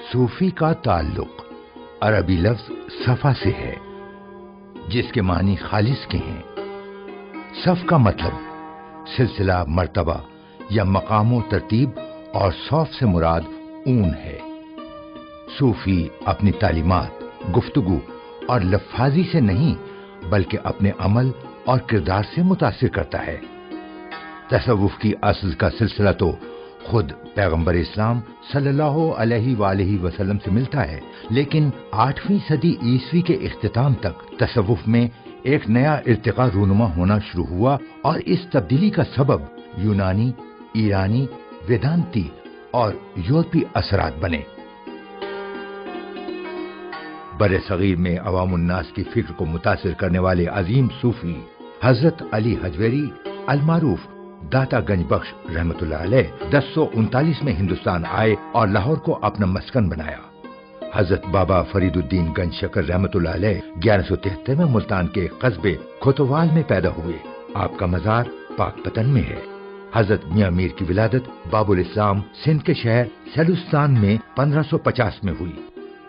صوفی کا تعلق عربی لفظ صفا سے ہے، جس کے معنی خالص کے ہیں۔ صف کا مطلب سلسلہ، مرتبہ یا مقام و ترتیب، اور صوف سے مراد اون ہے۔ صوفی اپنی تعلیمات، گفتگو اور لفاظی سے نہیں بلکہ اپنے عمل اور کردار سے متاثر کرتا ہے۔ تصوف کی اصل کا سلسلہ تو خود پیغمبر اسلام صلی اللہ علیہ وآلہ وسلم سے ملتا ہے، لیکن 8ویں صدی عیسوی کے اختتام تک تصوف میں ایک نیا ارتقا رونما ہونا شروع ہوا، اور اس تبدیلی کا سبب یونانی، ایرانی، ویدانتی اور یورپی اثرات بنے۔ بر صغیر میں عوام الناس کی فکر کو متاثر کرنے والے عظیم صوفی حضرت علی حجویری المعروف داتا گنج بخش رحمت اللہ علیہ 1039 میں ہندوستان آئے اور لاہور کو اپنا مسکن بنایا۔ حضرت بابا فرید الدین گنج شکر رحمت اللہ علیہ 1173 میں ملتان کے قصبے کھوتوال میں پیدا ہوئے۔ آپ کا مزار پاک پتن میں ہے۔ حضرت میاں میر کی ولادت باب الاسلام سندھ کے شہر سیلوستان میں 1550 میں ہوئی۔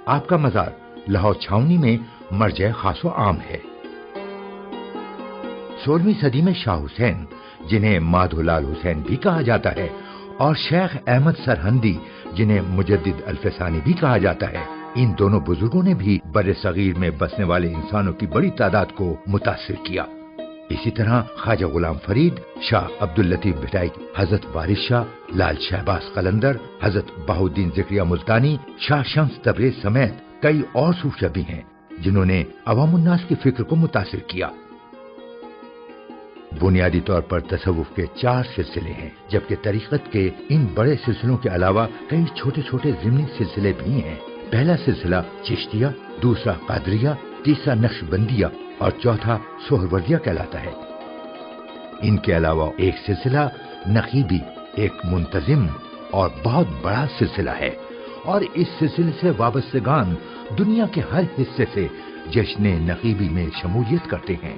آپ کا مزار لاہور چھاونی میں مرجع خاص و عام ہے۔ 16ویں صدی میں شاہ حسین، جنہیں مادھو لال حسین بھی کہا جاتا ہے، اور شیخ احمد سرہندی، جنہیں مجدد الفسانی بھی کہا جاتا ہے، ان دونوں بزرگوں نے بھی بر صغیر میں بسنے والے انسانوں کی بڑی تعداد کو متاثر کیا۔ اسی طرح خواجہ غلام فرید، شاہ عبداللطیف بھٹائی، حضرت وارث شاہ، لال شہباز قلندر، حضرت بہاؤالدین ذکریہ ملتانی، شاہ شمس تبریز سمیت کئی اور صوفیہ بھی ہیں جنہوں نے عوام الناس کی فکر کو متاثر کیا۔ بنیادی طور پر تصوف کے 4 سلسلے ہیں، جبکہ طریقت کے ان بڑے سلسلوں کے علاوہ کئی چھوٹے چھوٹے ضمنی سلسلے بھی ہیں۔ پہلا سلسلہ چشتیہ، دوسرا قادریہ، تیسرا نقشبندیہ اور چوتھا سہروردیہ کہلاتا ہے۔ ان کے علاوہ ایک سلسلہ نقیبی ایک منتظم اور بہت بڑا سلسلہ ہے، اور اس سلسلے سے وابستگان دنیا کے ہر حصے سے جشن نقیبی میں شمولیت کرتے ہیں۔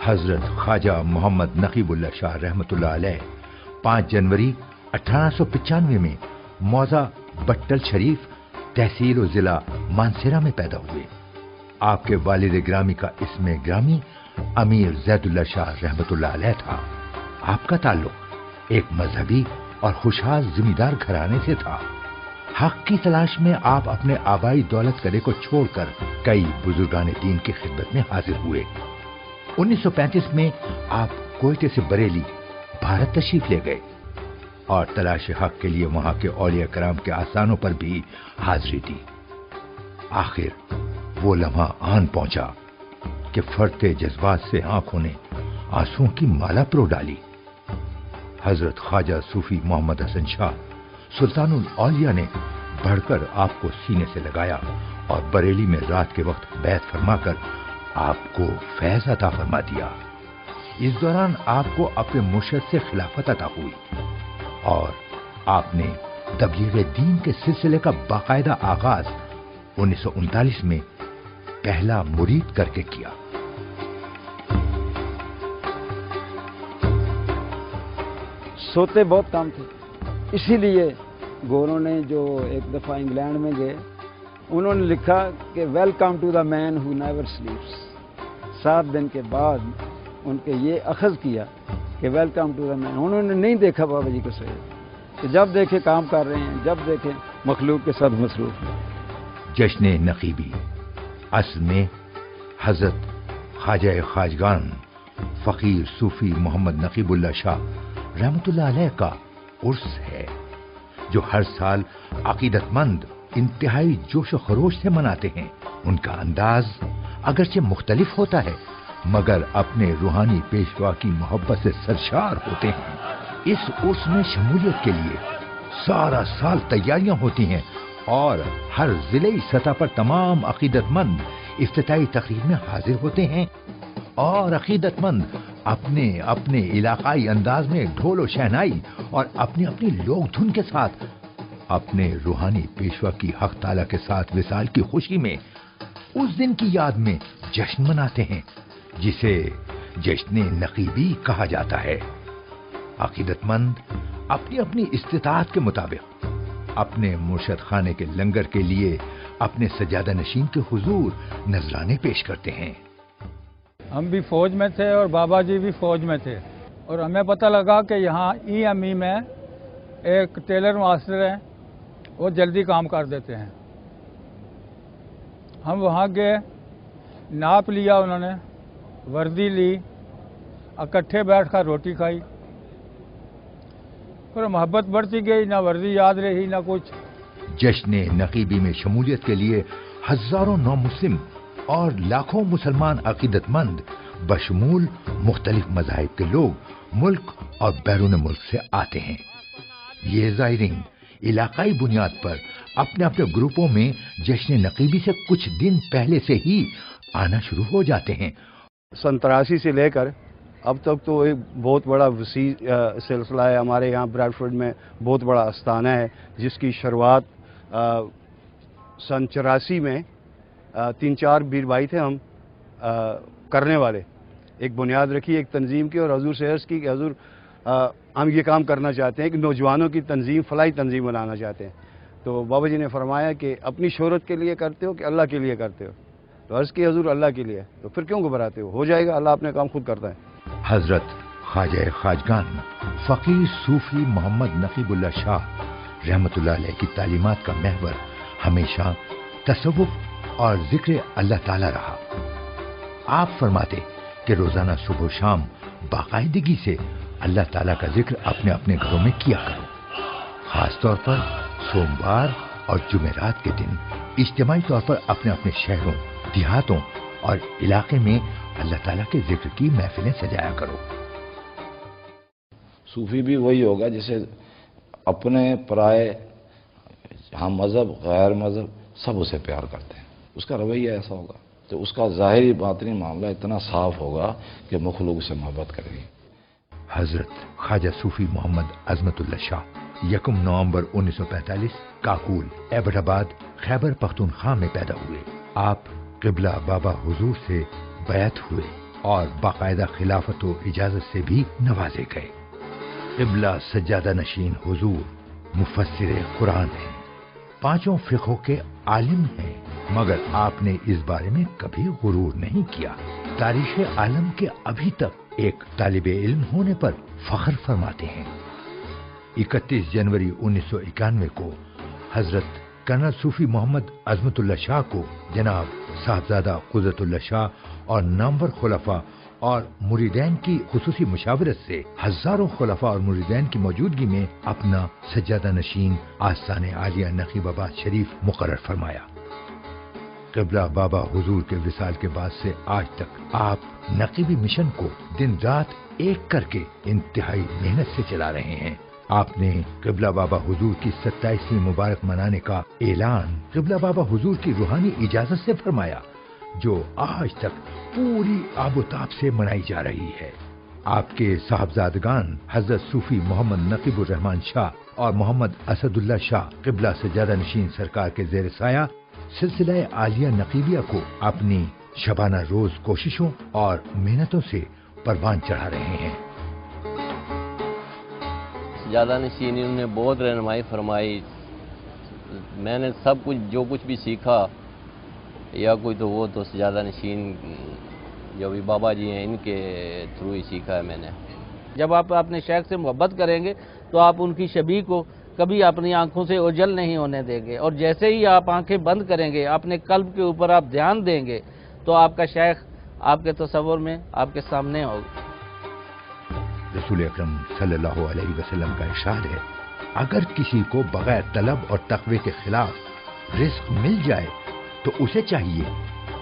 حضرت خواجہ محمد نقیب اللہ شاہ رحمت اللہ علیہ 5 جنوری 1895 میں موضع بٹل شریف، تحصیل و ضلع مانسیرہ میں پیدا ہوئے۔ آپ کے والد گرامی کا اسم گرامی امیر زید اللہ شاہ رحمت اللہ علیہ تھا۔ آپ کا تعلق ایک مذہبی اور خوشحال زمیندار گھرانے سے تھا۔ حق کی تلاش میں آپ اپنے آبائی دولت قلعے کو چھوڑ کر کئی بزرگان دین کی خدمت میں حاضر ہوئے۔ 1935 میں آپ کوئٹے سے بریلی بھارت تشریف لے گئے اور تلاش حق کے لیے وہاں کے اولیاء کرام کے آستانوں پر بھی حاضری دی۔ آخر وہ لمحہ آن پہنچا کہ فرتے جذبات سے آنکھوں نے آنسوؤں کی مالا پرو ڈالی۔ حضرت خواجہ صوفی محمد حسن شاہ سلطان الاولیاء نے بڑھ کر آپ کو سینے سے لگایا اور بریلی میں رات کے وقت بیعت فرما کر آپ کو فیض عطا فرما دیا۔ اس دوران آپ کو اپنے مرشد سے خلافت عطا ہوئی اور آپ نے تبلیغ دین کے سلسلے کا باقاعدہ آغاز 1939 میں پہلا مرید کر کے کیا۔ سوتے بہت کام تھے، اسی لیے گوروں نے جو ایک دفعہ انگلینڈ میں گئے، انہوں نے لکھا کہ welcome to the man who never sleeps. 7 دن کے بعد ان کے یہ اخذ کیا کہ ویلکم ٹو دا مین۔ انہوں نے نہیں دیکھا بابا جی کو سوئے، کہ جب دیکھے کام کر رہے ہیں، جب دیکھے مخلوق کے ساتھ مصروف ہیں۔ جشن نقیبی اصل میں حضرت خواجہ خواجگان فقیر صوفی محمد نقیب اللہ شاہ رحمت اللہ علیہ کا عرس ہے، جو ہر سال عقیدت مند انتہائی جوش و خروش سے مناتے ہیں۔ ان کا انداز اگرچہ مختلف ہوتا ہے مگر اپنے روحانی پیشوا کی محبت سے سرشار ہوتے ہیں۔ اس عرس میں شمولیت کے لیے سارا سال تیاریاں ہوتی ہیں اور ہر ضلعی سطح پر تمام عقیدت مند افتتاحی تقریب میں حاضر ہوتے ہیں اور عقیدت مند اپنے اپنے علاقائی انداز میں ڈھول و شہنائی اور اپنی اپنی لوک دھن کے ساتھ اپنے روحانی پیشوا کی حق تعالی کے ساتھ وصال کی خوشی میں اس دن کی یاد میں جشن مناتے ہیں جسے جشن نقیبی کہا جاتا ہے۔ عقیدت مند اپنی اپنی استطاعت کے مطابق اپنے مرشد خانے کے لنگر کے لیے اپنے سجادہ نشین کے حضور نذرانے پیش کرتے ہیں۔ ہم بھی فوج میں تھے اور بابا جی بھی فوج میں تھے، اور ہمیں پتہ لگا کہ یہاں EME میں ایک ٹیلر ماسٹر ہیں، وہ جلدی کام کر دیتے ہیں۔ ہم وہاں گئے، ناپ لیا انہوں نے، وردی لی، اکٹھے بیٹھ کر روٹی کھائی، پھر محبت بڑھتی گئی، نہ وردی یاد رہی نہ کچھ۔ جشن نقیبی میں شمولیت کے لیے ہزاروں نو مسلم اور لاکھوں مسلمان عقیدت مند بشمول مختلف مذاہب کے لوگ ملک اور بیرون ملک سے آتے ہیں۔ یہ زائرین علاقائی بنیاد پر اپنے اپنے گروپوں میں جشن نقیبی سے کچھ دن پہلے سے ہی آنا شروع ہو جاتے ہیں۔ 83 سے لے کر اب تک تو ایک بہت بڑا وسیع سلسلہ ہے۔ ہمارے یہاں بریڈ فورڈ میں بہت بڑا استانہ ہے جس کی شروعات سن 84 میں 3-4 بیر بھائی تھے ہم کرنے والے، ایک بنیاد رکھی ایک تنظیم کی، اور حضور سے عرض کی کہ حضور ہم یہ کام کرنا چاہتے ہیں کہ نوجوانوں کی تنظیم، فلاحی تنظیم بنانا چاہتے ہیں۔ تو بابا جی نے فرمایا کہ اپنی شہرت کے لیے کرتے ہو کہ اللہ کے لیے کرتے ہو؟ تو عرض کی حضور اللہ کے لیے، تو پھر کیوں گھبراتے ہو جائے گا، اللہ اپنے کام خود کرتا ہے۔ حضرت خواجہ خواجگان فقیر صوفی محمد نقیب اللہ شاہ رحمت اللہ علیہ کی تعلیمات کا محور ہمیشہ تصوف اور ذکر اللہ تعالی رہا۔ آپ فرماتے کہ روزانہ صبح و شام باقاعدگی سے اللہ تعالیٰ کا ذکر اپنے اپنے گھروں میں کیا کرو، خاص طور پر سوموار اور جمعرات کے دن اجتماعی طور پر اپنے اپنے شہروں، دیہاتوں اور علاقے میں اللہ تعالیٰ کے ذکر کی محفلیں سجایا کرو۔ صوفی بھی وہی ہوگا جسے اپنے پرائے، ہم مذہب غیر مذہب سب اسے پیار کرتے ہیں، اس کا رویہ ایسا ہوگا تو اس کا ظاہری باطنی معاملہ اتنا صاف ہوگا کہ مخلوق سے محبت کرے گی۔ حضرت خواجہ صوفی محمد عظمت اللہ شاہ 1 نومبر 1945 کاکول ایبٹ آباد خیبر پختونخوا میں پیدا ہوئے۔ آپ قبلہ بابا حضور سے بیعت ہوئے اور باقاعدہ خلافت و اجازت سے بھی نوازے گئے۔ قبلہ سجادہ نشین حضور مفسر قرآن ہیں، 5 فقہوں کے عالم ہیں، مگر آپ نے اس بارے میں کبھی غرور نہیں کیا۔ تاریخ عالم کے ابھی تک ایک طالب علم ہونے پر فخر فرماتے ہیں۔ 31 جنوری 1991 کو حضرت کرنل صوفی محمد عظمت اللہ شاہ کو جناب صاحبزادہ قدرت اللہ شاہ اور نامور خلفاء اور مریدین کی خصوصی مشاورت سے ہزاروں خلفاء اور مریدین کی موجودگی میں اپنا سجادہ نشین آستان عالیہ نقیب آباد شریف مقرر فرمایا۔ قبلہ بابا حضور کے وصال کے بعد سے آج تک آپ نقیبی مشن کو دن رات ایک کر کے انتہائی محنت سے چلا رہے ہیں۔ آپ نے قبلہ بابا حضور کی 27ویں مبارک منانے کا اعلان قبلہ بابا حضور کی روحانی اجازت سے فرمایا، جو آج تک پوری آب و تاب سے منائی جا رہی ہے۔ آپ کے صاحبزادگان حضرت صوفی محمد نقیب الرحمن شاہ اور محمد اسد اللہ شاہ قبلہ سجادہ نشین سرکار کے زیر سایہ سلسلہ عالیہ نقیبیہ کو اپنی شبانہ روز کوششوں اور محنتوں سے پروان چڑھا رہے ہیں۔ سجادہ نشین انہوں نے بہت رہنمائی فرمائی، میں نے سب کچھ جو کچھ بھی سیکھا یا کوئی تو وہ تو سجادہ نشین جو بھی بابا جی ہیں ان کے تھرو ہی سیکھا ہے میں نے۔ جب آپ اپنے شیخ سے محبت کریں گے تو آپ ان کی شبیہ کو کبھی اپنی آنکھوں سے اوجھل نہیں ہونے دیں گے، اور جیسے ہی آپ آنکھیں بند کریں گے، اپنے قلب کے اوپر آپ دھیان دیں گے تو آپ کا شیخ آپ کے تصور میں آپ کے سامنے ہوگا۔ رسول اکرم صلی اللہ علیہ وسلم کا ارشاد ہے، اگر کسی کو بغیر طلب اور تقوی کے خلاف رزق مل جائے تو اسے چاہیے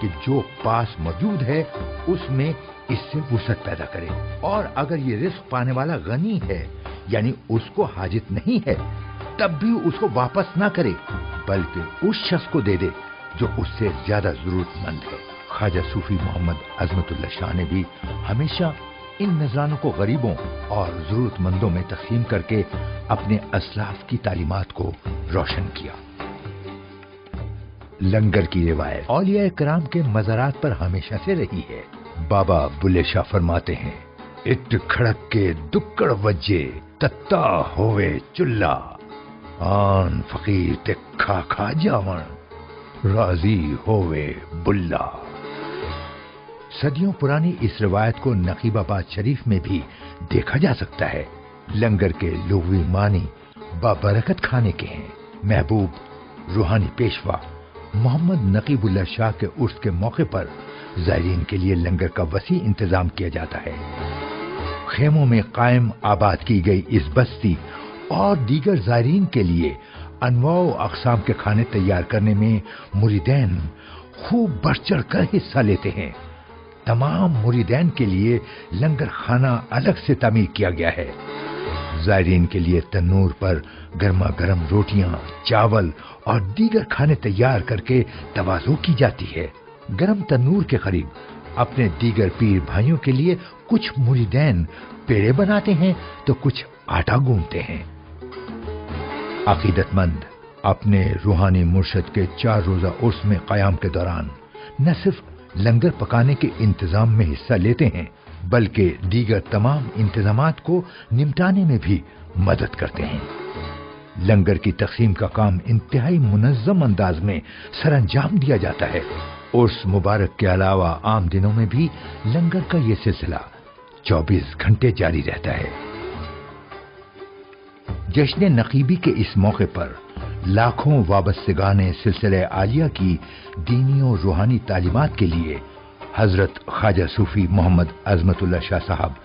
کہ جو پاس موجود ہے اس میں اس سے وسعت پیدا کرے، اور اگر یہ رزق پانے والا غنی ہے یعنی اس کو حاجت نہیں ہے تب بھی اس کو واپس نہ کرے، بلکہ اس شخص کو دے دے जो उससे ज्यादा जरूरतमंद है। ख्वाजा सूफी मोहम्मद अजमतुल्लाह शाह ने भी हमेशा इन नजरानों को गरीबों और जरूरतमंदों में तकसीम करके अपने असलाफ की तालीमात को रोशन किया। लंगर की रिवायत औलिया कराम के मज़ारात पर हमेशा से रही है। बाबा बुल्ले शाह फरमाते हैं, इट खड़क के दुक्कड़ वज्जे तत्ता होवे चुल्ला, आन फकीर ते खा खा जावन, राजी होवे बुल्ला। सदियों पुरानी इस रिवायत को नकीबाबाद शरीफ में भी देखा जा सकता है। लंगर के लुग़वी मानी बाबरकत खाने के हैं। महबूब रूहानी पेशवा मोहम्मद नकीबुल्लाह शाह के उर्स के मौके पर ज़ायरीन के लिए लंगर का वसी इंतजाम किया जाता है। खेमों में कायम आबाद की गई इस बस्ती और दीगर ज़ायरीन के लिए अनवाओ अक़साम के खाने तैयार करने में मुरीदैन खूब बढ़ चढ़ कर हिस्सा लेते हैं। तमाम मुरीदैन के लिए लंगर खाना अलग से तामीर किया गया है। ज़ायरीन के लिए तन्नूर पर गर्मा गर्म रोटियां, चावल और दीगर खाने तैयार करके तवाज़ो की जाती है। गर्म तन्नूर के करीब अपने दीगर पीर भाइयों के लिए कुछ मुरीदैन पेड़े बनाते हैं तो कुछ आटा गूंथते हैं। अकीदतमंद अपने रूहानी मुर्शद के 4 रोज़ा उर्स में क़याम के दौरान न सिर्फ लंगर पकाने के इंतजाम में हिस्सा लेते हैं बल्कि दीगर तमाम इंतजामात को निपटाने में भी मदद करते हैं। लंगर की तकसीम का काम इंतहाई मुनज़्ज़म अंदाज में सरअंजाम दिया जाता है। उर्स मुबारक के अलावा आम दिनों में भी लंगर का ये सिलसिला 24 घंटे जारी रहता है। जश्न नकीबी के इस मौके पर लाखों वाबस्तगाने सिलसिले आलिया की दीनी और रूहानी तालीमात के लिए हजरत ख्वाजा सूफी मोहम्मद अजमतुल्लाह शाह साहब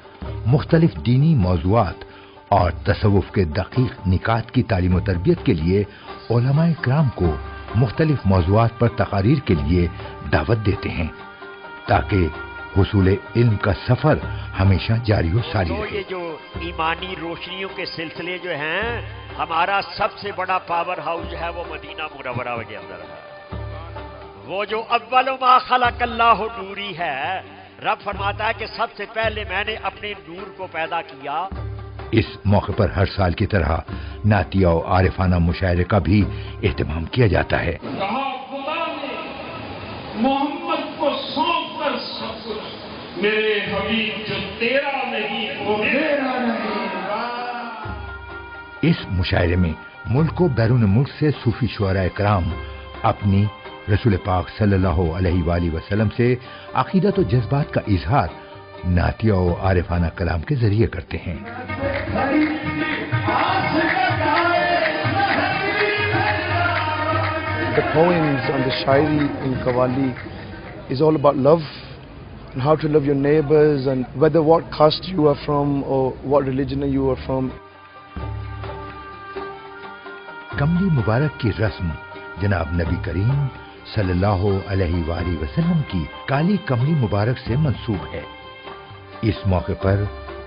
मुख्तलिफ दीनी मौज़ूआत और तसव्वुफ के दकीक निकात की तालीम और तरबियत के लिए उलमाए किराम को मुख्तलिफ मौज़ूआत पर तकारीर के लिए दावत देते हैं ताकि हुसूल इल्म का सफर हमेशा जारी और सारी रहे। ये जो ईमानी रोशनियों के सिलसिले जो हैं, हमारा सबसे बड़ा पावर हाउस है वो मदीना मुनव्वरा के अंदर है। वो जो अव्वल मा खलक़ल्लाहु नूरी है, रब फरमाता है कि सबसे पहले मैंने अपने नूर को पैदा किया। इस मौके पर हर साल की तरह नातिया और आरिफाना मुशायरे का भी एहतमाम किया जाता है। मोहम्मद को सौंप कर सब कुछ, मेरे हबीब जो तेरा नहीं वो मेरा नहीं। इस मुशायरे में मुल्क व बैरून मुल्क से सूफी शुअरा कराम अपनी रसूल पाक सल्लल्लाहु अलैहि वसल्लम से अकीदत और जज्बात का इजहार नातिया और आरिफाना कलाम के जरिए करते हैं। The poems and the shairi in Qawwali is all about love and how to love your neighbors and whether what caste you are from or what religion you are from. कमली मुबारक की रस्म जनाब नबी करीम सल्लल्लाहु अलैहि वसल्लम की काली कमली मुबारक से मंसूब है। इस मौके पर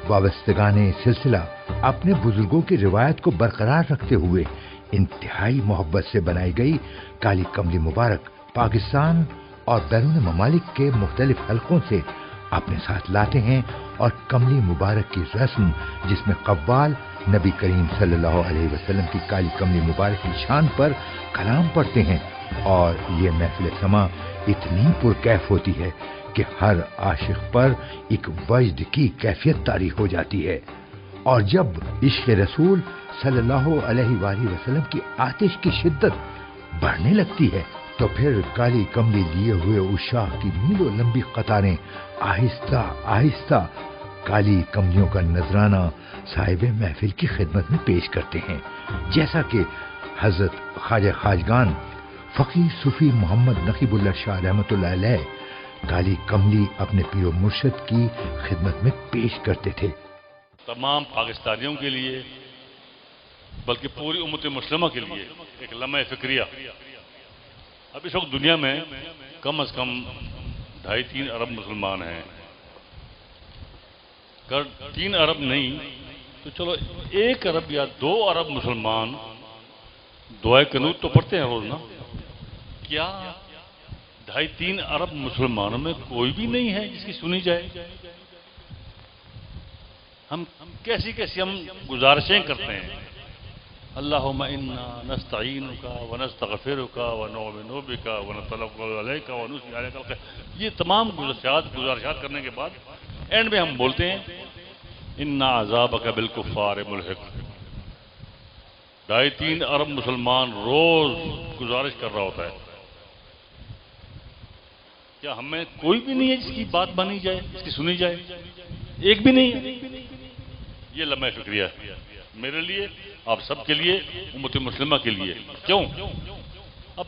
वाबस्तगाने सिलसिला अपने बुजुर्गों की रिवायत को बरकरार रखते हुए इंतहाई मोहब्बत से बनाई गई काली कमली मुबारक पाकिस्तान और बैरून ममालिक के मुख्तलिफ हलकों से अपने साथ लाते हैं और कमली मुबारक की रस्म जिसमें कव्वाल नबी करीम सल्लल्लाहु अलैहि वसल्लम की काली कमली मुबारक की शान पर कलाम पढ़ते हैं और ये महफिल समा इतनी पुरकैफ होती है कि हर आशिक पर एक वजद की कैफियत तारी हो जाती है। और जब इश्क़ रसूल सल्लल्लाहु अलैहि वसल्लम की आतिश की शिद्दत बढ़ने लगती है तो फिर काली कमली लिए हुए उस शाह की मीलों लंबी कतारें आहिस्ता आहिस्ता काली कमलियों का नजराना साहिब महफिल की खिदमत में पेश करते हैं, जैसा कि हजरत ख्वाजा खाजगान फकीर सूफी मोहम्मद नकीबुल्लाह शाह रहमतुल्लाह अलैह काली कमली अपने पीरो मुर्शद की खिदमत में पेश करते थे। तमाम पाकिस्तानियों के लिए बल्कि पूरी उम्मत मुस्लिमा के लिए एक लम्हा फिक्रिया। अब इस वक्त दुनिया में कम से कम 2.5-3 अरब मुसलमान हैं। अगर 3 अरब नहीं तो चलो 1 अरब या 2 अरब मुसलमान दुआए कनूत तो पढ़ते हैं रोज ना। क्या 2.5-3 अरब मुसलमानों में कोई भी नहीं है जिसकी सुनी जाए। हम कैसी कैसी हम गुजारिशें करते हैं, अल्लाहुम्मा इन्ना नस्तईनुका व नस्तगफिरुका व नु'मिनु बिका व नतवक्कलु अलैका व नुस्लिहु अलैका। ये तमाम गुजारिशात करने के बाद एंड में हम बोलते हैं इन्ना अज़ाबका बिलकुफ़ार मुल्हिक। 2.5-3 अरब मुसलमान रोज गुजारिश कर रहा होता है, क्या हमें कोई भी नहीं है जिसकी बात मानी जाए, जिसकी सुनी जाए? एक भी नहीं है। ये लम्हा फिक्रिया है मेरे लिए, आप सबके लिए, उम्मत मुस्लिमा के लिए। क्यों? अब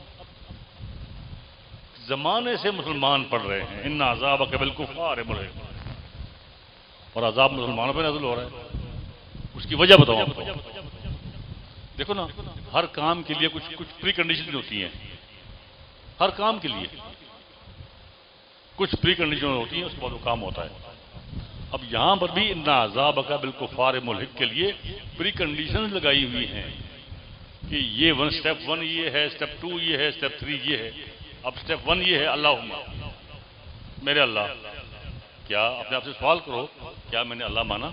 जमाने से मुसलमान पढ़ रहे हैं इन्ना अज़ाबका बिलकुफ़ार मुल्हिक, और अजाब मुसलमानों पर नाज़िल हो रहा है। उसकी वजह बताओ आपको। देखो ना, हर काम के लिए कुछ प्री कंडीशन होती हैं। हर काम के लिए कुछ प्री कंडीशन होती हैं, उसके बाद वो काम होता है। अब यहां पर भी इन्ना अज़ाबका बिलकुफ़ार मुल्हिक के लिए प्री कंडीशन लगाई हुई हैं कि ये स्टेप 1 ये है, स्टेप 2 ये है, स्टेप 3 ये है। अब स्टेप 1 ये है, अल्लाहुम्मा, मेरे अल्लाह। क्या अपने आप से सवाल करो, क्या मैंने अल्लाह माना?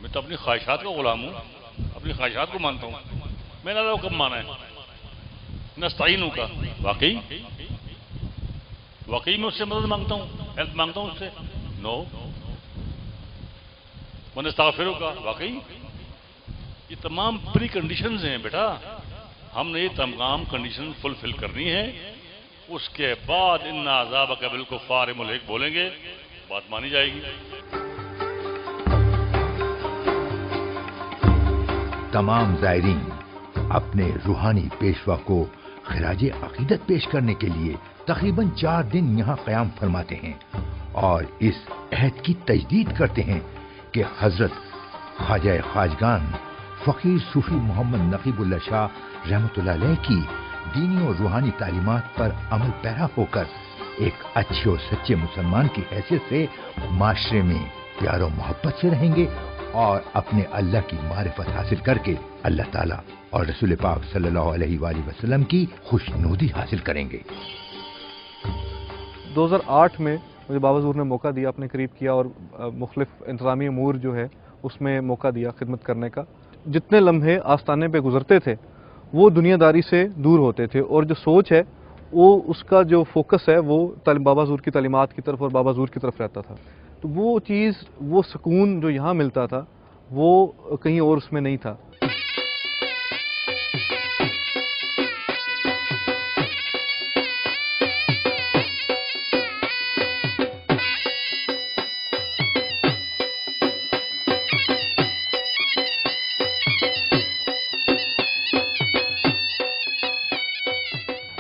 मैं तो अपनी ख्वाहिशात का गुलाम हूँ, अपनी ख्वाहिशात को मानता हूँ। मैंने अल्लाह को कब माना है? नस्तईनु का, वाकई मैं उससे मदद मांगता हूँ, हेल्प मांगता हूँ उससे? नो। वनस्तगफिरु का, वाकई? ये तमाम प्री कंडीशंस हैं बेटा, हमने ये तमाम कंडीशन फुलफिल करनी है। उसके बाद इन्ना अज़ाबका बिलकुफ़ार मुल्हिक बोलेंगे, बात मानी जाएगी। तमाम ज़ायरीन अपने रूहानी पेशवा को खिराज अकीदत पेश करने के लिए तकरीबन 4 दिन यहाँ क़याम फरमाते हैं और इस अहद की तजदीद करते हैं कि हज़रत ख्वाजा ख्वाजगान फ़कीर सूफ़ी मोहम्मद नक़ीबुल्लाह शाह रहमतुल्लाह अलैह की दीनी और रूहानी तालीमात पर अमल पैरा होकर एक अच्छे और सच्चे मुसलमान की हैसियत से माशरे में प्यार और मोहब्बत से रहेंगे और अपने अल्लाह की मारिफत हासिल करके अल्लाह ताला और रसूल पाक सल्लल्लाहु अलैहि वसल्लम की खुशनुदी हासिल करेंगे। 2008 में मुझे बाबा हुज़ूर ने मौका दिया, अपने करीब किया और मुख्तलिफ इंतज़ामी अमूर जो है उसमें मौका दिया खिदमत करने का। जितने लम्हे आस्ताने पे गुजरते थे वो दुनियादारी से दूर होते थे और जो सोच है वो उसका जो फोकस है वो बाबा हुज़ूर की तालीमात की तरफ और बाबा हुज़ूर की तरफ रहता था। तो वो चीज़, वो सुकून जो यहाँ मिलता था वो कहीं और उसमें नहीं था।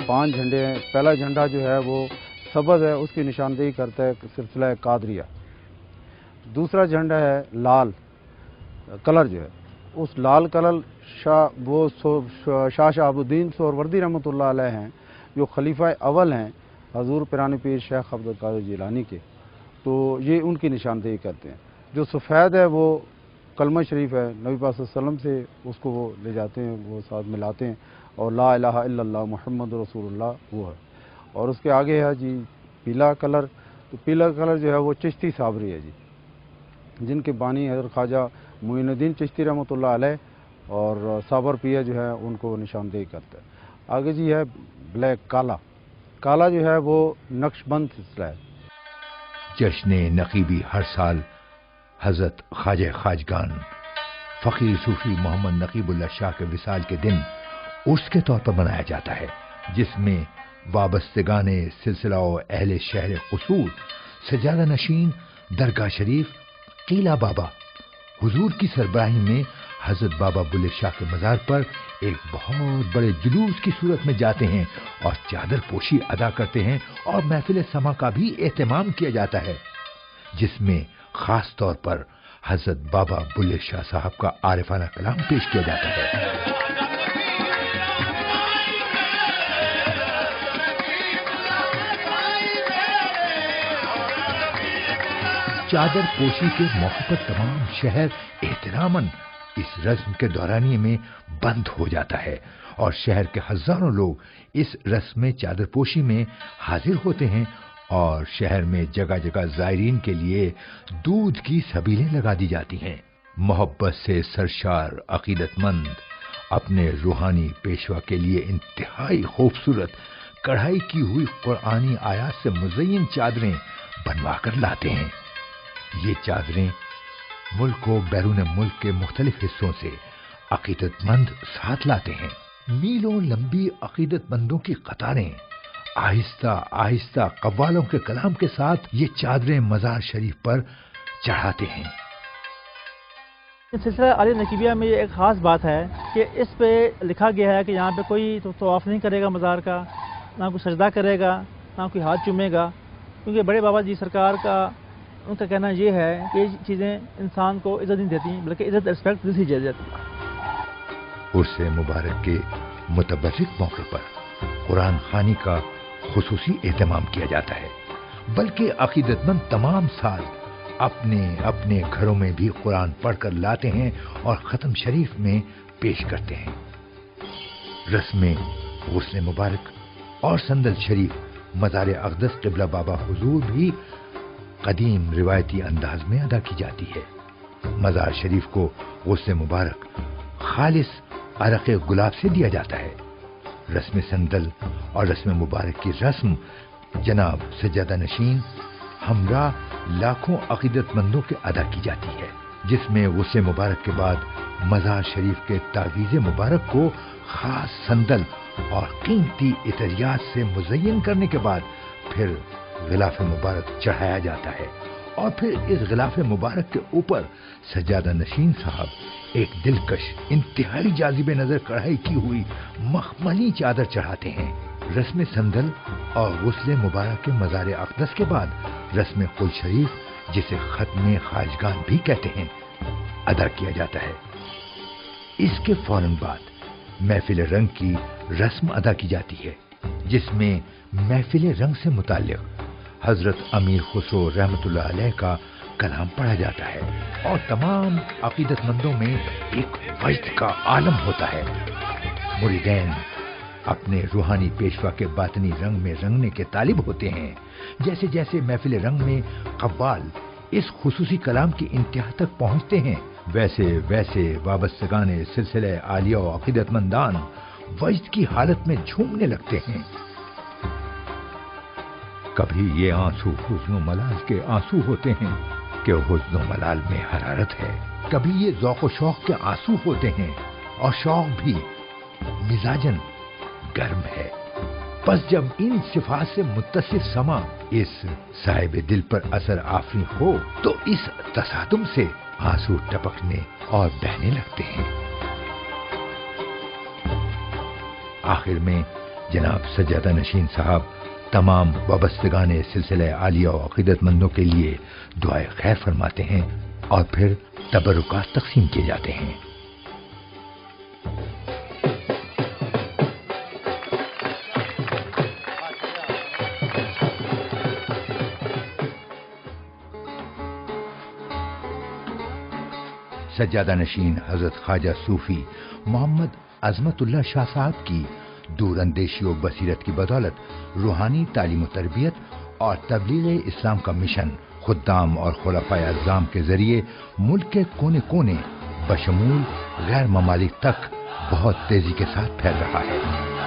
पांच झंडे हैं। पहला झंडा जो है वो सबज़ है, उसकी निशानदेही करता है सिलसिला कादरिया। दूसरा झंडा है लाल कलर जो है, उस लाल कलर शाह शहाबुद्दीन सोहरवर्दी रहमतुल्लाह अलैह हैं, जो खलीफा अव्वल हैं हजूर पिरानी पीर शेख अब्दुल कादिर जिलानी के, तो ये उनकी निशानदेही करते हैं। जो सफ़ेद है वो कलमा शरीफ है, नबी पाक सल्लल्लाहु अलैहि वसल्लम से उसको वो ले जाते हैं, वो साथ मिलाते हैं, और ला इलाहा इल्लल्लाह मुहम्मद रसूलुल्लाह वो है। और उसके आगे है जी पीला कलर, तो पीला कलर जो है वो चिश्ती साबरी है जी, जिनके बानी हज़रत ख्वाजा मुइनुद्दीन चिश्ती रहमतुल्लाह अलैह और साबर पिया जो है उनको निशानदेही करता है। आगे जी है ब्लैक काला, काला जो है वो नक्शबंद सिलसिला है। जश्न नकीबी हर साल हजरत ख्वाजा ख्वाजगान फ़कीर सूफ़ी मोहम्मद नक़ीबुल्लाह शाह के विसाल के दिन उर्स के तौर पर मनाया जाता है, जिसमें वाबस्तगाने सिलसिला और अहले शहर क़ुसूर सजादा नशीन दरगाह शरीफ कीला बाबा हुजूर की सरबराही में हजरत बाबा बुल्ले शाह के मज़ार पर एक बहुत बड़े जुलूस की सूरत में जाते हैं और चादर पोशी अदा करते हैं और महफिल समा का भी एहतमाम किया जाता है, जिसमें खास तौर पर हजरत बाबा बुल्ले शाह साहब का आरिफाना कलाम पेश किया जाता है। चादर पोशी के मौके पर तमाम शहर एहतरामन इस रस्म के दौरानिए में बंद हो जाता है और शहर के हजारों लोग इस रस्म में चादरपोशी में हाजिर होते हैं और शहर में जगह जगह जायरीन के लिए दूध की सबीलें लगा दी जाती हैं। मोहब्बत से सरशार अकीदतमंद अपने रूहानी पेशवा के लिए इंतहाई खूबसूरत कढ़ाई की हुई कुरानी आयात से मुज़य्यन चादरें बनवा कर लाते हैं। ये चादरें मुल्क व बैरून मुल्क के मुख्तलिफ हिस्सों से अकीदतमंद साथ लाते हैं। मीलों लंबी अकीदतमंदों की कतारें आहिस्ता आहिस्ता कव्वालों के कलाम के साथ ये चादरें मजार शरीफ पर चढ़ाते हैं। सिलसिला आली नकीबिया में ये एक ख़ास बात है कि इस पे लिखा गया है कि यहाँ पे कोई तवाफ़ नहीं करेगा मज़ार का, ना कोई सजदा करेगा, ना कोई हाथ चूमेगा, क्योंकि बड़े बाबा जी सरकार का उनका कहना ये है कि ये चीज़ें इंसान को इज़्ज़त नहीं देती, बल्कि इज़्ज़त रिस्पेक्ट दी जाती है। उर्स मुबारक के मुतबर्रिक मौके पर कुरान खानी का खुसूसी एहतमाम किया जाता है, बल्कि अकीदतमंद तमाम साल अपने अपने घरों में भी कुरान पढ़कर लाते हैं और ख़त्म शरीफ में पेश करते हैं। रस्में गुस्ल मुबारक और संदल शरीफ मज़ार अक़दस क़िबला बाबा हुजूर भी कदीम रिवायती अंदाज में अदा की जाती है। मज़ार शरीफ को गुस्ल मुबारक खालिस अरक़ गुलाब से दिया जाता है। रस्म संदल और रस्म मुबारक की रस्म जनाब सज्जादा नशीन हमरा लाखों अकीदतमंदों के अदा की जाती है, जिसमें गुस्ल मुबारक के बाद मज़ार शरीफ के तावीज़ मुबारक को खास संदल और कीमती इतरियात से मुज़य्यन करने के बाद फिर गिलाफ मुबारक चढ़ाया जाता है और फिर इस गिलाफ मुबारक के ऊपर सज्जादा नशीन साहब एक दिलकश इंतहाई जाज़िब नज़र कढ़ाई की हुई मखमली चादर चढ़ाते हैं। रस्म संदल और गुस्ल मुबारक के मज़ार अक़दस के बाद रस्म कुल शरीफ, जिसे खत्म खाजगान भी कहते हैं, अदा किया जाता है। इसके फौरन बाद महफिल रंग की रस्म अदा की जाती है, जिसमें महफिल रंग से मुताल्लिक़ हजरत अमीर खुसरो रहमतुल्लाह अलैह का कलाम पढ़ा जाता है और तमाम अकीदतमंदों में एक वजद का आलम होता है। मुरीदैन अपने रूहानी पेशवा के बातनी रंग में रंगने के तालिब होते हैं। जैसे जैसे महफिल रंग में कव्वाल इस खुसूसी कलाम की इंतहा तक पहुँचते हैं, वैसे वैसे वाबस्तगान सिलसिले आलिया और अकीदतमंदान वजद की हालत में झूमने लगते हैं। कभी ये आंसू हुस्न मलाल के आंसू होते हैं कि हुस्न मलाल में हरारत है, कभी ये ज़ौक़ शौक़ के आंसू होते हैं और शौक़ भी मिजाजन गर्म है। बस जब इन सिफात से मुत्तसिफ समा इस साहिब दिल पर असर आफरी हो तो इस तसादुम से आंसू टपकने और बहने लगते हैं। आखिर में जनाब सज्जादा नशीन साहब तमाम वाबस्तगान सिलसिले आलिया और अकीदतमंदों के लिए दुआए खैर फरमाते हैं और फिर तबरुकात तकसीम किए जाते हैं। सज्जादा नशीन हजरत ख्वाजा सूफी मोहम्मद अजमतुल्लाह शाह साहब की दूर अंदेशी और बसीरत की बदौलत रूहानी तालीम तरबियत और तबलीग इस्लाम का मिशन खुद्दाम और खुलफाए अज़्ज़ाम के जरिए मुल्क के कोने कोने बशमूल गैर ममालिक तक बहुत तेजी के साथ फैल रहा है।